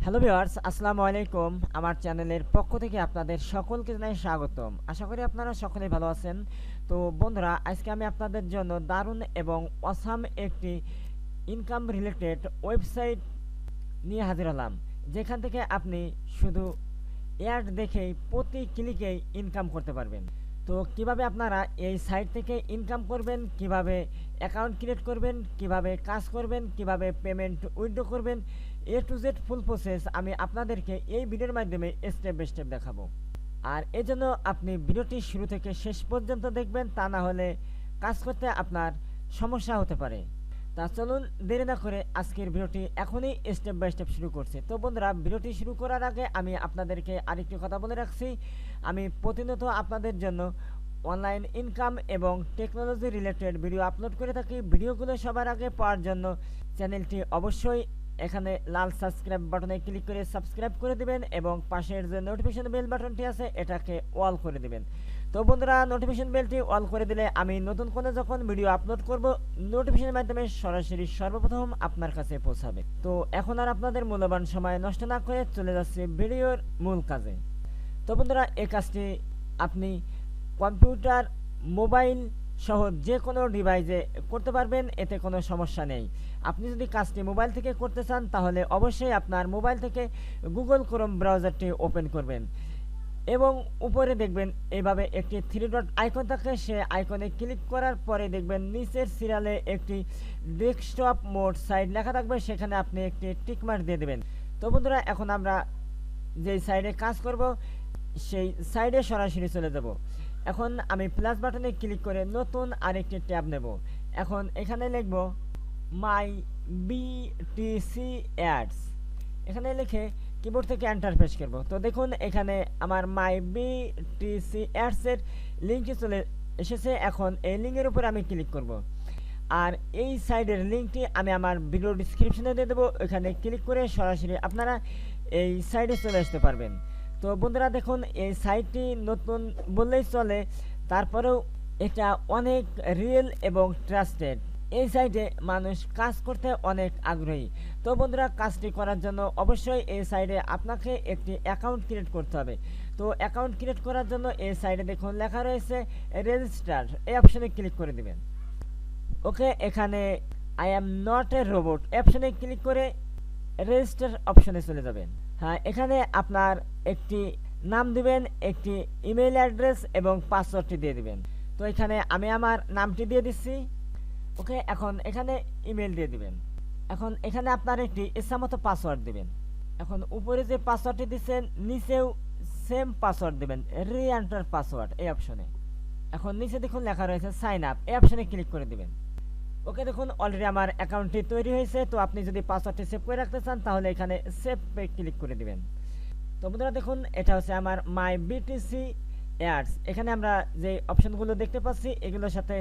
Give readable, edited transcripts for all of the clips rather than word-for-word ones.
Hello viewers, আসসালামু আলাইকুম। আমার চ্যানেলের পক্ষ থেকে আপনাদের সকলকে জানাই স্বাগতম। আশা করি আপনারা সকলেই ভালো আছেন। তো বন্ধুরা, আজকে আমি আপনাদের জন্য দারুণ এবং অসাম একটি ইনকাম রিলেটেড ওয়েবসাইট নিয়ে হাজির হলাম, যেখান থেকে আপনি শুধু অ্যাড দেখেই প্রতি ক্লিকেই ইনকাম করতে পারবেন। তো কিভাবে আপনারা এই সাইট থেকে ইনকাম করবেন, কিভাবে অ্যাকাউন্ট ক্রিয়েট করবেন, কিভাবে কাজ করবেন, কিভাবে পেমেন্ট উইথড্র করবেন, এ টু জেড ফুল প্রসেস আমি আপনাদেরকে এই ভিডিওর মাধ্যমে স্টেপ বাই স্টেপ দেখাবো। আর এজন্য আপনি ভিডিওটি শুরু থেকে শেষ পর্যন্ত দেখবেন, তা না হলে কাজ করতে আপনার সমস্যা হতে পারে। তা চলুন দেরি না করে আজকের ভিডিওটি এখনই স্টেপ বাই স্টেপ শুরু করছি। তো বন্ধুরা, ভিডিওটি শুরু করার আগে আমি আপনাদেরকে আরেকটি কথা বলে রাখছি, আমি প্রতিনিয়ত আপনাদের জন্য অনলাইন ইনকাম এবং টেকনোলজি রিলেটেড ভিডিও আপলোড করে থাকি। ভিডিওগুলো সবার আগে পাওয়ার জন্য চ্যানেলটি অবশ্যই এখানে লাল সাবস্ক্রাইব বাটনে ক্লিক করে সাবস্ক্রাইব করে দিবেন এবং পাশের যে নোটিফিকেশন বেল বাটনটি আছে এটাকে অল করে দিবেন। তো বন্ধুরা, নোটিফিকেশন বেলটি অল করে দিলে আমি নতুন কোনো যখন ভিডিও আপলোড করব, নোটিফিকেশনের মাধ্যমে সরাসরি সর্বপ্রথম আপনার কাছে পৌঁছাবে। তো এখন আর আপনাদের মূল্যবান সময় নষ্ট না করে চলে যাচ্ছে ভিডিওর মূল কাজে। তো বন্ধুরা, এই কাজটি আপনি কম্পিউটার, মোবাইল সহ যে কোনো ডিভাইসে করতে পারবেন, এতে কোনো সমস্যা নেই। আপনি যদি কাজটি মোবাইল থেকে করতে চান তাহলে অবশ্যই আপনার মোবাইল থেকে গুগল ক্রোম ব্রাউজারটি ওপেন করবেন এবং উপরে দেখবেন এইভাবে একটি থ্রি ডট আইকন থাকে। সে আইকনে ক্লিক করার পরে দেখবেন নিচের সিরিয়ালে একটি ডেস্কটপ মোড সাইট লেখা থাকবে, সেখানে আপনি একটি টিকমার্ক দিয়ে দেবেন। তো বন্ধুরা, এখন আমরা যেই সাইডে কাজ করব সেই সাইডে সরাসরি চলে যাব। এখন আমি প্লাস বাটনে ক্লিক করে নতুন আরেকটি ট্যাব নেব। এখন এখানে লিখব মাই বিটিসি অ্যাডস। এখানে লিখে কিবোর্ড থেকে এন্টার প্রেস করব। তো দেখুন এখানে আমার মাই বিটিসি অ্যাডসের লিঙ্কটি চলে এসেছে। এখন এই লিঙ্কের উপরে আমি ক্লিক করব আর এই সাইডের লিঙ্কটি আমি আমার ভিডিও ডিসক্রিপশনে দিয়ে দেবো। এখানে ক্লিক করে সরাসরি আপনারা এই সাইডে চলে আসতে পারবেন। তো বন্ধুরা দেখুন, এই সাইটটি নতুন বললেই চলে, তারপরেও এটা অনেক রিয়েল এবং ট্রাস্টেড। এই সাইটে মানুষ কাজ করতে অনেক আগ্রহী। তো বন্ধুরা, কাজটি করার জন্য অবশ্যই এই সাইটে আপনাকে একটি অ্যাকাউন্ট ক্রিয়েট করতে হবে। তো অ্যাকাউন্ট ক্রিয়েট করার জন্য এই সাইটে দেখুন লেখা রয়েছে রেজিস্টার, এই অপশনে ক্লিক করে দিবেন। ওকে, এখানে I am not a robot অপশনে ক্লিক করে রেজিস্টার অপশনে চলে যাবেন। হ্যাঁ, এখানে আপনার একটি নাম দিবেন, একটি ইমেল অ্যাড্রেস এবং পাসওয়ার্ডটি দিয়ে দিবেন। তো এখানে আমি আমার নামটি দিয়ে দিচ্ছি। ওকে, এখন এখানে ইমেল দিয়ে দিবেন। এখন এখানে আপনার একটি ইচ্ছামতো পাসওয়ার্ড দিবেন। এখন উপরে যে পাসওয়ার্ডটি দিচ্ছেন নিচেও সেম পাসওয়ার্ড দিবেন, রি এন্টার পাসওয়ার্ড এই অপশনে। এখন নিচে দেখুন লেখা রয়েছে সাইন আপ, এই অপশনে ক্লিক করে দিবেন। ওকে, দেখুন অলরেডি আমার অ্যাকাউন্টটি তৈরি হয়েছে। তো আপনি যদি পাসওয়ার্ডটি সেভ করে রাখতে চান তাহলে এখানে সেভ পে ক্লিক করে দিবেন। তো বন্ধুরা দেখুন, এটা হচ্ছে আমার মাই বিটিসি অ্যাডস। এখানে আমরা যে অপশনগুলো দেখতে পাচ্ছি এগুলোর সাথে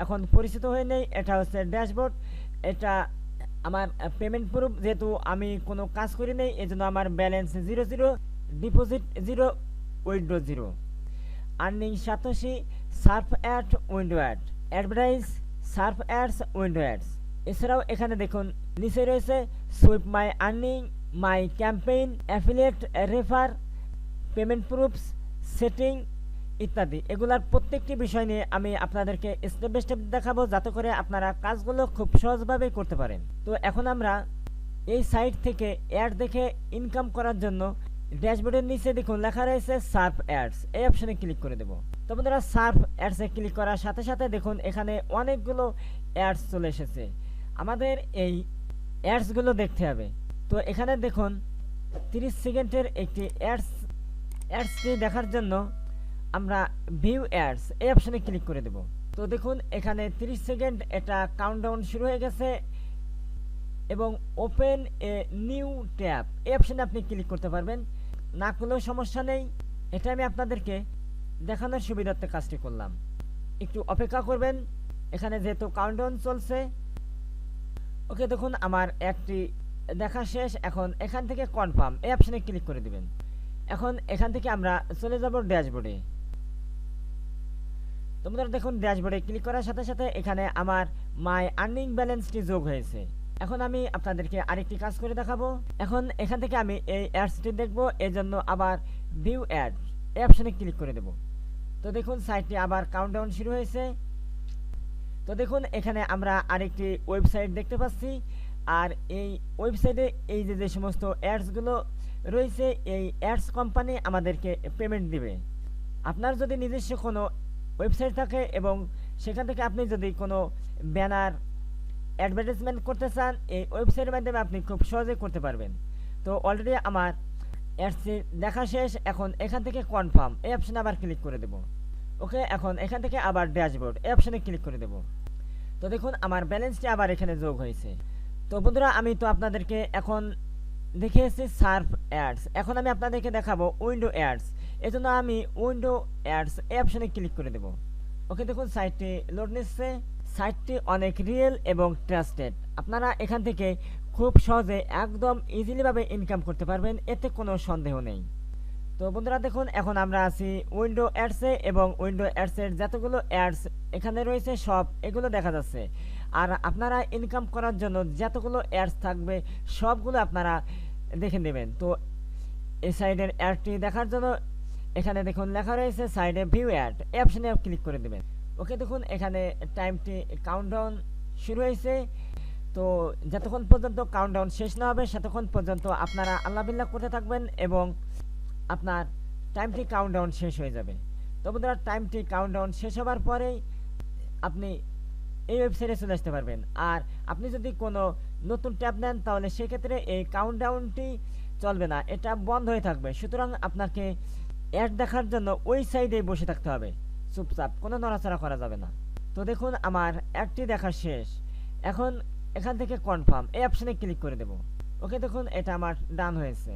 এখন পরিচিত হয়ে নেই। এটা হচ্ছে ড্যাশবোর্ড, এটা আমার পেমেন্ট প্রুফ। যেহেতু আমি কোনো কাজ করি নেই এজন্য আমার balance 0 deposit 0, withdraw 0, earning 87, surf ad, window ad, advertise, surf ads, window ads. এছাড়াও এখানে দেখুন নিচে রয়েছে swipe my earning, my campaign, affiliate, refer, payment proofs, setting ইত্যাদি। এগুলার প্রত্যেকটি বিষয় নিয়ে আমি আপনাদেরকে স্টেপ বাই স্টেপ দেখাবো, যাতে করে আপনারা কাজগুলো খুব সহজভাবে করতে পারেন। তো এখন আমরা এই সাইট থেকে অ্যাড দেখে ইনকাম করার জন্য ড্যাশবোর্ডের নিচে দেখুন লেখা রয়েছে সার্ফ অ্যাডস, এই অপশনে ক্লিক করে দেব। তো বন্ধুরা, সার্ফ অ্যাডসে ক্লিক করার সাথে সাথে দেখুন এখানে অনেকগুলো অ্যাডস চলে এসেছে। আমাদের এই অ্যাডসগুলো দেখতে হবে। তো এখানে দেখুন 30 সেকেন্ডের একটি অ্যাডসটি দেখার জন্য আমরা ভিউ অ্যাডস এই অপশনে ক্লিক করে দেব। তো দেখুন এখানে 30 সেকেন্ড এটা কাউন্টডাউন শুরু হয়ে গেছে এবং ওপেন এ নিউ ট্যাব এই অপশনে আপনি ক্লিক করতে পারবেন। না করলেও সমস্যা নেই, এটা আমি আপনাদেরকে দেখানোর সুবিধার্থে কাজটি করলাম। একটু অপেক্ষা করবেন, এখানে যেহেতু কাউন্টডাউন চলছে। ওকে, দেখুন আমার একটি দেখা শেষ। এখন এখান থেকে কনফার্ম এই অপশনে ক্লিক করে দিবেন। এখন এখান থেকে আমরা চলে যাব ড্যাশবোর্ডে। তোমরা দেখুন ড্যাশবোর্ডে ক্লিক করার সাথে সাথে এখানে আমার মাই আর্নিং ব্যালেন্সটি যোগ হয়েছে। এখন আমি আপনাদেরকে আরেকটি কাজ করে দেখাবো। এখন এখান থেকে আমি এই অ্যাডসটি দেখবো, এর জন্য আবার ভিউ অ্যাড এই অপশনে ক্লিক করে দেব। তো দেখুন সাইটটি আবার কাউন্টডাউন শুরু হয়েছে। তো দেখুন এখানে আমরা আরেকটি ওয়েবসাইট দেখতে পাচ্ছি, আর এই ওয়েবসাইটে এই যে সমস্ত অ্যাডসগুলো রয়েছে, এই অ্যাডস কোম্পানি আমাদেরকে পেমেন্ট দিবে। আপনার যদি নিজস্ব কোনো ওয়েবসাইট থাকে এবং সেখান থেকে আপনি যদি কোনো ব্যানার অ্যাডভার্টাইজমেন্ট করতে চান, এই ওয়েবসাইটের মাধ্যমে আপনি খুব সহজেই করতে পারবেন। তো অলরেডি আমার অ্যাডসটি দেখা শেষ। এখন এখান থেকে কনফার্ম এই অপশনে আবার ক্লিক করে দেব। ওকে, এখন এখান থেকে আবার ড্যাশবোর্ড এই অপশনে ক্লিক করে দেব। তো দেখুন আমার ব্যালেন্সটি আবার এখানে যোগ হয়েছে। তো বন্ধুরা, আমি তো আপনাদেরকে এখন দেখিয়েছি সার্ফ অ্যাডস, এখন আমি আপনাদেরকে দেখাবো উইন্ডো অ্যাডস। এজন্য আমি উইন্ডো অ্যাডস এই অপশনে ক্লিক করে দেব। ওকে, দেখুন সাইটটি লোড নিচ্ছে। সাইটটি অনেক রিয়েল এবং ট্রাস্টেড। আপনারা এখান থেকে খুব সহজে একদম ইজিলিভাবে ইনকাম করতে পারবেন, এতে কোনো সন্দেহ নেই। তো বন্ধুরা দেখুন, এখন আমরা আছি উইন্ডো অ্যাডসে এবং উইন্ডো অ্যাডসের যতগুলো অ্যাডস এখানে রয়েছে সব এগুলো দেখা যাচ্ছে। আর আপনারা ইনকাম করার জন্য যতগুলো অ্যাডস থাকবে সবগুলো আপনারা দেখে নেবেন। তো এই সাইডের অ্যাডটি দেখার জন্য এখানে দেখুন লেখা রয়েছে সাইডে ভিউ অ্যাড এই অপশনে ক্লিক করে দেবেন। ওকে, দেখুন এখানে টাইমটি কাউন্টডাউন শুরু হয়েছে। তো যতক্ষণ পর্যন্ত কাউন্টডাউন শেষ না হবে ততক্ষণ পর্যন্ত আপনারা আল্লাহ বিল্লাহ করতে থাকবেন এবং আপনার টাইমটি কাউন্টডাউন শেষ হয়ে যাবে। তো বন্ধুরা, টাইমটি কাউন্টডাউন শেষ হওয়ার পরেই আপনি এই ওয়েবসাইটে চলে আসতে পারবেন। আর আপনি যদি কোনো নতুন ট্যাব নেন তাহলে সেক্ষেত্রে এই কাউন্টডাউনটি চলবে না, এটা বন্ধ হয়ে থাকবে। সুতরাং আপনাকে অ্যাড দেখার জন্য ওই সাইডেই বসে থাকতে হবে, চুপচাপ, কোনো নড়াচড়া করা যাবে না। তো দেখুন আমার অ্যাডটি দেখা শেষ। এখন এখান থেকে কনফার্ম এই অপশনে ক্লিক করে দেব। ওকে, দেখুন এটা আমার ডান হয়েছে।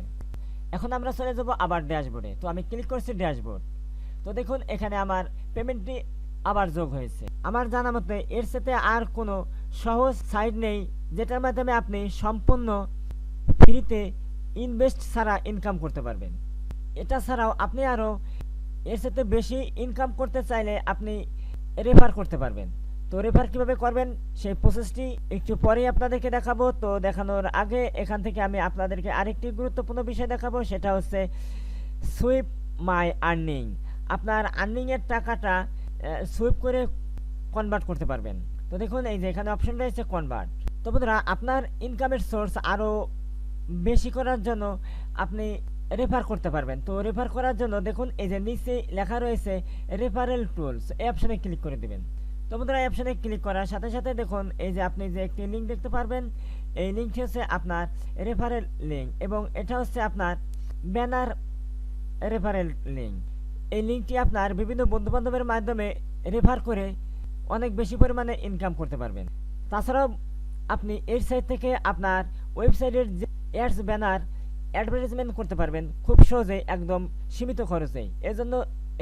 এখন আমরা চলে যাব আবার ড্যাশবোর্ডে। তো আমি ক্লিক করছি ড্যাশবোর্ড। তো দেখুন এখানে আমার পেমেন্টটি আবার যোগ হয়েছে। আমার জানা মতে এর সাথে আর কোনো সহজ সাইট নেই যেটার মাধ্যমে আপনি সম্পূর্ণ ফ্রিতে ইনভেস্ট ছাড়া ইনকাম করতে পারবেন। এটা ছাড়াও আপনি আরও এর সাথে বেশি ইনকাম করতে চাইলে আপনি রেফার করতে পারবেন। তো রেফার কীভাবে করবেন সেই প্রসেসটি একটু পরেই আপনাদেরকে দেখাবো। তো দেখানোর আগে এখান থেকে আমি আপনাদেরকে আরেকটি গুরুত্বপূর্ণ বিষয় দেখাবো, সেটা হচ্ছে সুইপ মাই আর্নিং। আপনার আর্নিংয়ের টাকাটা সুইপ করে কনভার্ট করতে পারবেন। তো দেখুন এই যে এখানে অপশন রয়েছে কনভার্ট। তো বন্ধুরা, আপনার ইনকামের সোর্স আরও বেশি করার জন্য আপনি রেফার করতে পারবেন। তো রেফার করার জন্য দেখুন এই যে নিচে লেখা রয়েছে রেফারেল টুলস এই অপশনে ক্লিক করে দেবেন। তো বন্ধুরা, এই অপশনে ক্লিক করার সাথে সাথে দেখুন এই যে আপনি যে একটি লিঙ্ক দেখতে পারবেন, এই লিঙ্কটি হচ্ছে আপনার রেফারেল লিঙ্ক এবং এটা হচ্ছে আপনার ব্যানার রেফারেল লিঙ্ক। এই লিঙ্কটি আপনার বিভিন্ন বন্ধুবান্ধবের মাধ্যমে রেফার করে অনেক বেশি পরিমাণে ইনকাম করতে পারবেন। তাছাড়াও আপনি এই সাইট থেকে আপনার ওয়েবসাইটের যে অ্যাডস ব্যানার অ্যাডভার্টাইজমেন্ট করতে পারবেন খুব সহজে, একদম সীমিত খরচেই। এজন্য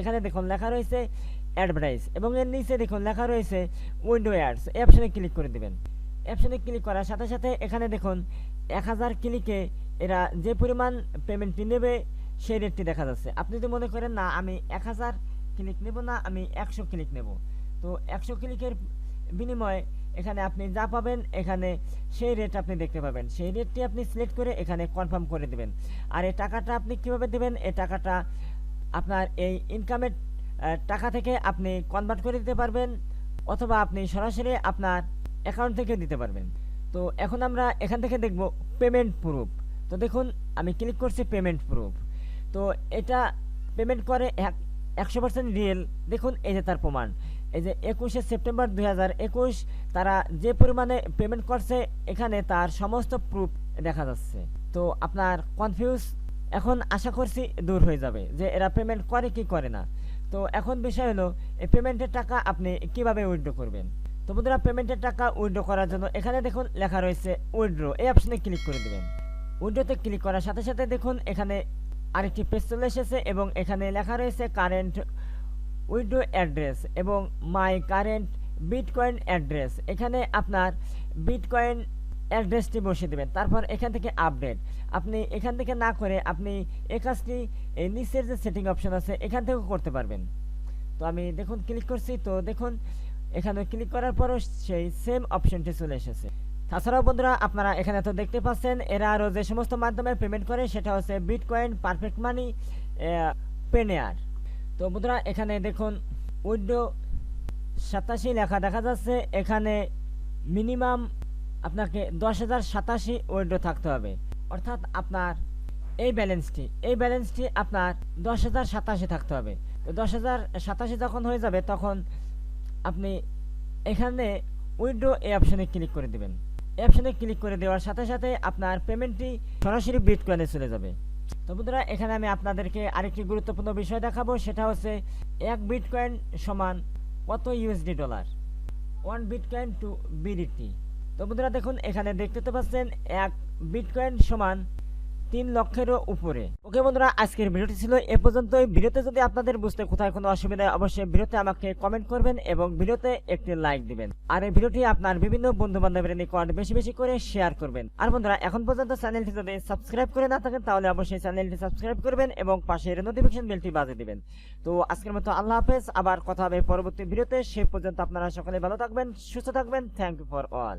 এখানে দেখুন লেখা রয়েছে অ্যাডভার্টাইজ এবং এর নিচে দেখুন লেখা রয়েছে উইন্ডো অ্যাডস এই অপশনে ক্লিক করে দেবেন। অপশনে ক্লিক করার সাথে সাথে এখানে দেখুন 1000 ক্লিকে এরা যে পরিমাণ পেমেন্টটি নেবে সেই রেটটি দেখা যাচ্ছে। আপনি যদি মনে করেন না আমি 1000 ক্লিক নেব না, আমি 100 ক্লিক নেব, তো 100 ক্লিকের বিনিময়ে এখানে আপনি যা পাবেন এখানে সেই রেট আপনি দেখতে পাবেন। সেই রেটটি আপনি সিলেক্ট করে এখানে কনফার্ম করে দেবেন। আর এই টাকাটা আপনি কিভাবে দেবেন, এই টাকাটা আপনার এই ইনকামের টাকা থেকে আপনি কনভার্ট করে দিতে পারবেন অথবা আপনি সরাসরি আপনার অ্যাকাউন্ট থেকে দিতে পারবেন। তো এখন আমরা এখান থেকে দেখব পেমেন্ট প্রুফ। তো দেখুন আমি ক্লিক করছি পেমেন্ট প্রুফ। তো এটা পেমেন্ট করে 100% রিয়েল। দেখুন এই যে তার প্রমাণ, এই যে 21শে সেপ্টেম্বর 2021 তারা যে পরিমাণে পেমেন্ট করছে এখানে তার সমস্ত প্রুফ দেখা যাচ্ছে। তো আপনার কনফিউজ এখন আশা করছি দূর হয়ে যাবে যে এরা পেমেন্ট করে কি করে না। তো এখন বিষয় হলো এই পেমেন্টের টাকা আপনি কিভাবে উইথড্র করবেন। তো বন্ধুরা, পেমেন্টের টাকা উইথড্র করার জন্য এখানে দেখুন লেখা রয়েছে উইথড্র এই অপশনে ক্লিক করে দেবেন। উইথড্রতে ক্লিক করার সাথে সাথে দেখুন এখানে আরেকটি পেজ চলে এসেছে এবং এখানে লেখা রয়েছে কারেন্ট উইথড্র অ্যাড্রেস এবং মাই কারেন্ট বিটকয়েন অ্যাড্রেস। এখানে আপনার বিটকয়েন অ্যাড্রেসটি বসিয়ে দেবেন। তারপর এখান থেকে আপডেট আপনি এখান থেকে না করে আপনি এই কাজটি এই নিচের যে সেটিং অপশন আছে এখান থেকেও করতে পারবেন। তো আমি দেখুন ক্লিক করছি। তো দেখুন এখানে ক্লিক করার পরও সেই সেম অপশনটি চলে এসেছে। তাছাড়াও বন্ধুরা আপনারা এখানে তো দেখতে পাচ্ছেন এরা আরও যে সমস্ত মাধ্যমে পেমেন্ট করে সেটা হচ্ছে বিটকয়েন, পারফেক্ট মানি, পেনেয়ার। তো বন্ধুরা এখানে দেখুন উইড্রো 87 লেখা দেখা যাচ্ছে। এখানে মিনিমাম আপনাকে 10,087 উইড্রো থাকতে হবে, অর্থাৎ আপনার এই ব্যালেন্সটি আপনার 10,087 থাকতে হবে। তো 10,087 যখন হয়ে যাবে তখন আপনি এখানে উইড্রো এই অপশনে ক্লিক করে দেবেন। এই অপশনে ক্লিক করে দেওয়ার সাথে সাথে আপনার পেমেন্টটি সরাসরি বিটকয়েনে চলে যাবে। তো বন্ধুরা এখানে আমি আপনাদেরকে আরেকটি গুরুত্বপূর্ণ বিষয় দেখাবো, সেটা হচ্ছে 1 বিটকয়েন সমান কত USD dollar, 1 bitcoin two BDT. তো বন্ধুরা দেখুন এখানে দেখতে পাচ্ছেন 1 বিটকয়েন সমান 3 লক্ষেরও উপরে। ওকে বন্ধুরা, আজকের ভিডিওটি ছিল এ পর্যন্তই। ভিডিওতে যদি আপনাদের বুঝতে কোথায় কোনো অসুবিধা হয় অবশ্যই ভিডিওতে আমাকে কমেন্ট করবেন এবং ভিডিওতে একটি লাইক দিবেন। আর এই ভিডিওটি আপনার বিভিন্ন বন্ধু বান্ধবের নিকট বেশি বেশি করে শেয়ার করবেন। আর বন্ধুরা এখন পর্যন্ত চ্যানেলটি যদি সাবস্ক্রাইব করে না থাকেন তাহলে অবশ্যই চ্যানেলটি সাবস্ক্রাইব করবেন এবং পাশের নোটিফিকেশন বেলটি বাজিয়ে দিবেন। তো আজকের মতো আল্লাহ হাফেজ, আবার কথা হবে পরবর্তী ভিডিওতে। সে পর্যন্ত আপনারা সকলে ভালো থাকবেন, সুস্থ থাকবেন। Thank you for all.